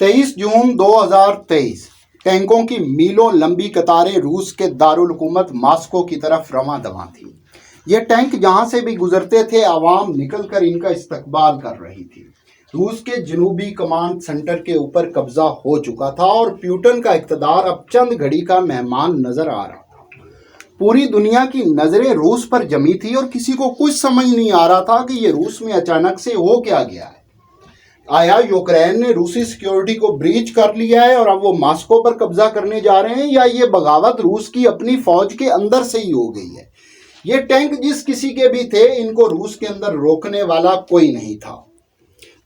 23 जून 2023 टैंकों की मीलों लंबी कतारें रूस के दारुल हुकूमत मास्को की तरफ रवां दवां थी। ये टैंक जहां से भी गुजरते थे आवाम निकलकर इनका इस्तकबाल कर रही थी। रूस के जनूबी कमांड सेंटर के ऊपर कब्जा हो चुका था और प्यूटन का इक़्तिदार अब चंद घड़ी का मेहमान नजर आ रहा था। पूरी दुनिया की नजरें रूस पर जमी थी और किसी को कुछ समझ नहीं आ रहा था कि ये रूस में अचानक से हो क्या गया है। आया यूक्रेन ने रूसी सिक्योरिटी को ब्रीच कर लिया है और अब वो मास्को पर कब्जा करने जा रहे हैं, या ये बगावत रूस की अपनी फौज के अंदर से ही हो गई है। ये टैंक जिस किसी के भी थे, इनको रूस के अंदर रोकने वाला कोई नहीं था।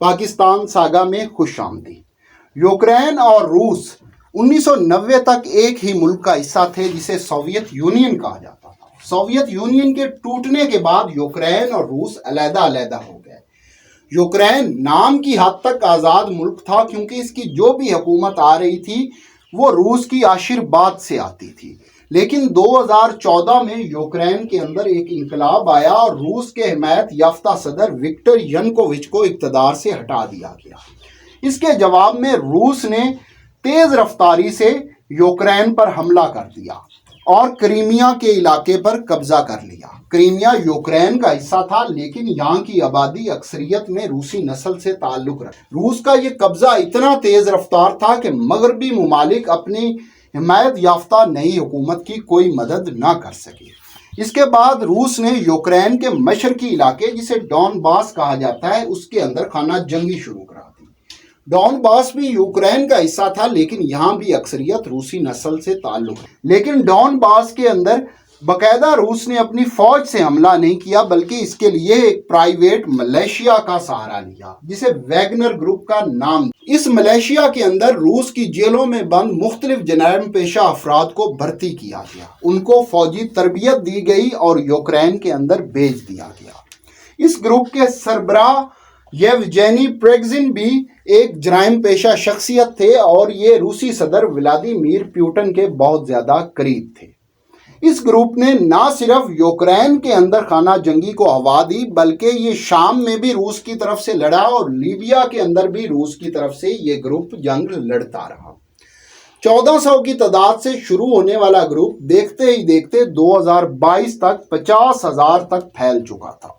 पाकिस्तान सागा में खुशामदी। यूक्रेन और रूस 1990 तक एक ही मुल्क का हिस्सा थे, जिसे सोवियत यूनियन कहा जाता था। सोवियत यूनियन के टूटने के बाद यूक्रेन और रूस अलग-अलग हो गए। यूक्रेन नाम की हद तक आज़ाद मुल्क था, क्योंकि इसकी जो भी हुकूमत आ रही थी वो रूस की आशीर्वाद से आती थी। लेकिन 2014 में यूक्रेन के अंदर एक इंकलाब आया और रूस के हिमायत याफ्ता सदर विक्टर यानुकोविच को इक़्तिदार से हटा दिया गया। इसके जवाब में रूस ने तेज़ रफ्तारी से यूक्रेन पर हमला कर दिया और क्रीमिया के इलाके पर कब्जा कर लिया। क्रीमिया यूक्रेन का हिस्सा था, लेकिन यहाँ की आबादी अक्सरियत में रूसी नस्ल से ताल्लुक रखती। रूस का ये कब्जा इतना तेज रफ्तार था कि मगरबी मुमालिक अपनी हिमायत याफ्ता नई हुकूमत की कोई मदद ना कर सके। इसके बाद रूस ने यूक्रेन के मशरकी इलाके, जिसे डॉनबास कहा जाता है, उसके अंदर खाना जंगी शुरू करा दी। डॉनबास भी यूक्रेन का हिस्सा था, लेकिन यहाँ भी अक्सरियत रूसी नस्ल से ताल्लुक है। लेकिन डॉनबास के अंदर बाकायदा रूस ने अपनी फौज से हमला नहीं किया, बल्कि इसके लिए एक प्राइवेट मलेशिया का सहारा लिया, जिसे वैगनर ग्रुप का नाम। इस मलेशिया के अंदर रूस की जेलों में बंद मुख्तलिफ जराइम पेशा अफराद को भर्ती किया गया, उनको फौजी तरबियत दी गई और यूक्रेन के अंदर भेज दिया गया। इस ग्रुप के सरबराह येवजेनी प्रिगोजिन भी एक जराइम पेशा शख्सियत थे और ये रूसी सदर व्लादिमीर पुतिन के बहुत ज़्यादा करीब थे। इस ग्रुप ने ना सिर्फ यूक्रेन के अंदर खाना जंगी को हवा दी, बल्कि ये शाम में भी रूस की तरफ से लड़ा और लीबिया के अंदर भी रूस की तरफ से ये ग्रुप जंग लड़ता रहा। 1400 की तादाद से शुरू होने वाला ग्रुप देखते ही देखते 2022 तक 50,000 तक फैल चुका था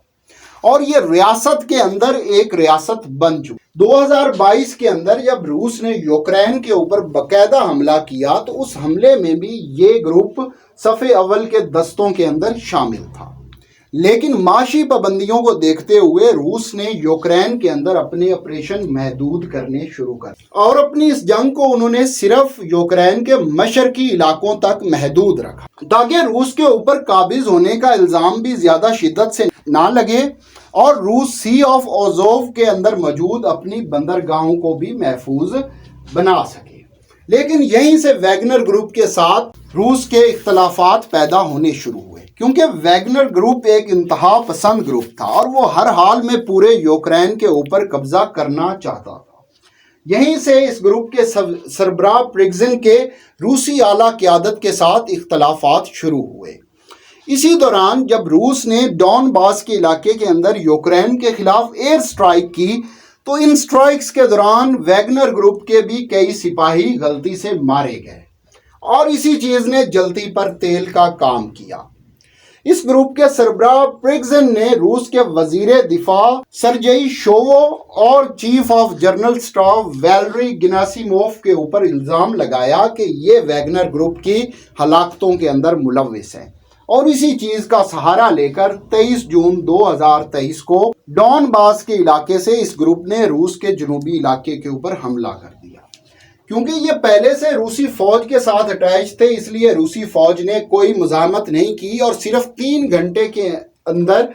और ये रियासत के अंदर एक रियासत बन चुकी। 2022 के अंदर जब रूस ने यूक्रेन के ऊपर बाकायदा हमला किया, तो उस हमले में भी ये ग्रुप सफ़े अव्वल के दस्तों के अंदर शामिल था। लेकिन माशी पाबंदियों को देखते हुए रूस ने यूक्रेन के अंदर अपने ऑपरेशन महदूद करने शुरू कर और अपनी इस जंग को उन्होंने सिर्फ यूक्रेन के मशरकी इलाकों तक महदूद रखा, ताकि रूस के ऊपर काबिज होने का इल्ज़ाम भी ज़्यादा शिद्दत से ना लगे और रूस सी ऑफ ओज़ोव के अंदर मौजूद अपनी बंदरगाहों को भी महफूज बना सके। लेकिन यहीं से वैगनर ग्रुप के साथ रूस के इख्तलाफात पैदा होने शुरू हुए, क्योंकि वैगनर ग्रुप एक इंतहा पसंद ग्रुप था और वो हर हाल में पूरे यूक्रेन के ऊपर कब्जा करना चाहता था। यहीं से इस ग्रुप के सरबराह प्रिगोजिन के रूसी आला क़यादत के साथ इख्तलाफात शुरू हुए। इसी दौरान जब रूस ने डॉनबास के इलाके के अंदर यूक्रेन के खिलाफ एयर स्ट्राइक की, तो इन स्ट्राइक्स के दौरान वैगनर ग्रुप के भी कई सिपाही गलती से मारे गए और इसी चीज़ ने जलती पर तेल का काम किया। इस ग्रुप के सरबराह प्रिगोजिन ने रूस के वजीर दिफा सर्जेई शोइगु और chief of general staff Valery Gerasimov के ऊपर इल्ज़ाम लगाया कि ये वैगनर ग्रुप की हलाकतों के अंदर मुलव्विस है और इसी चीज़ का सहारा लेकर 23 जून 2023 को डॉनबास के इलाके से इस ग्रुप ने रूस के जनूबी इलाके के ऊपर हमला कर दिया। क्योंकि ये पहले से रूसी फौज के साथ अटैच थे, इसलिए रूसी फौज ने कोई मुज़ाहमत नहीं की और सिर्फ 3 घंटे के अंदर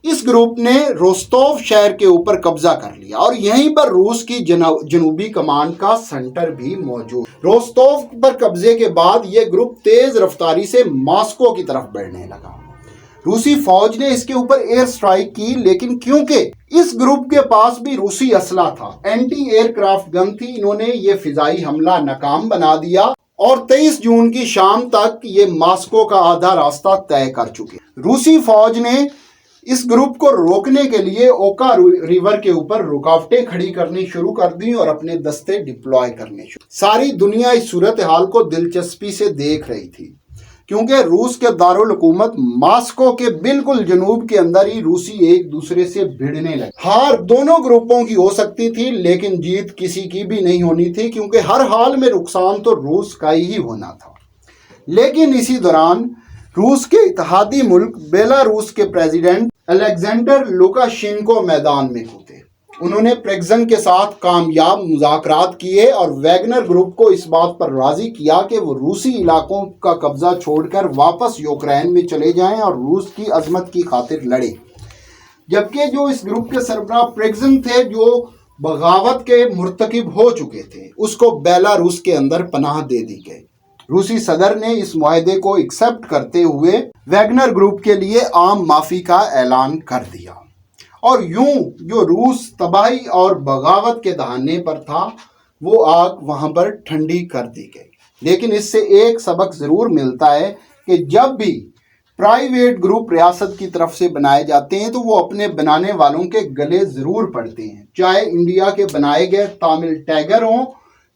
इस ग्रुप ने रोस्तोव शहर के ऊपर कब्जा कर लिया और यहीं पर रूस की जनूबी कमांड का सेंटर भी मौजूद। रोस्तोव पर कब्जे के बाद ये ग्रुप तेज रफ्तारी से मॉस्को की तरफ बढ़ने लगा। रूसी फौज ने इसके ऊपर एयर स्ट्राइक की, लेकिन क्योंकि इस ग्रुप के पास भी रूसी असला था, एंटी एयरक्राफ्ट गन थी, इन्होंने ये फिजाई हमला नाकाम बना दिया और 23 जून की शाम तक ये मॉस्को का आधा रास्ता तय कर चुके। रूसी फौज ने इस ग्रुप को रोकने के लिए ओका रिवर के ऊपर रुकावटें खड़ी करनी शुरू कर दी और अपने दस्ते डिप्लॉय करने शुरू। सारी दुनिया इस सूरत हाल को दिलचस्पी से देख रही थी, क्योंकि रूस के दारुल हुकूमत मास्को के बिल्कुल जनूब के अंदर ही रूसी एक दूसरे से भिड़ने लगे। हार दोनों ग्रुपों की हो सकती थी, लेकिन जीत किसी की भी नहीं होनी थी, क्योंकि हर हाल में नुकसान तो रूस का ही होना था। लेकिन इसी दौरान रूस के इत्तेहादी मुल्क बेलारूस के प्रेसिडेंट अलेक्जेंडर लुकाशेंको मैदान में कूदे। उन्होंने प्रेगजन के साथ कामयाब मुज़ाकरात किए और वैगनर ग्रुप को इस बात पर राजी किया कि वो रूसी इलाकों का कब्जा छोड़कर वापस यूक्रेन में चले जाएं और रूस की अजमत की खातिर लड़े। जबकि जो इस ग्रुप के सरबराह प्रेगजन थे, जो बगावत के मुर्तकिब हो चुके थे, उसको बेलारूस के अंदर पनाह दे दी गई। रूसी सदर ने इस मुआहदे को एक्सेप्ट करते हुए वैगनर ग्रुप के लिए आम माफी का ऐलान कर दिया, और यूं जो रूस तबाही और बगावत के दहाने पर था, वो आग वहां पर ठंडी कर दी गई। लेकिन इससे एक सबक जरूर मिलता है कि जब भी प्राइवेट ग्रुप रियासत की तरफ से बनाए जाते हैं तो वो अपने बनाने वालों के गले जरूर पड़ते हैं, चाहे इंडिया के बनाए गए तामिल टाइगर हों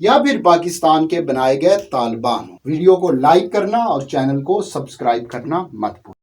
या फिर पाकिस्तान के बनाए गए तालिबान हों। वीडियो को लाइक करना और चैनल को सब्सक्राइब करना मत भूलिए।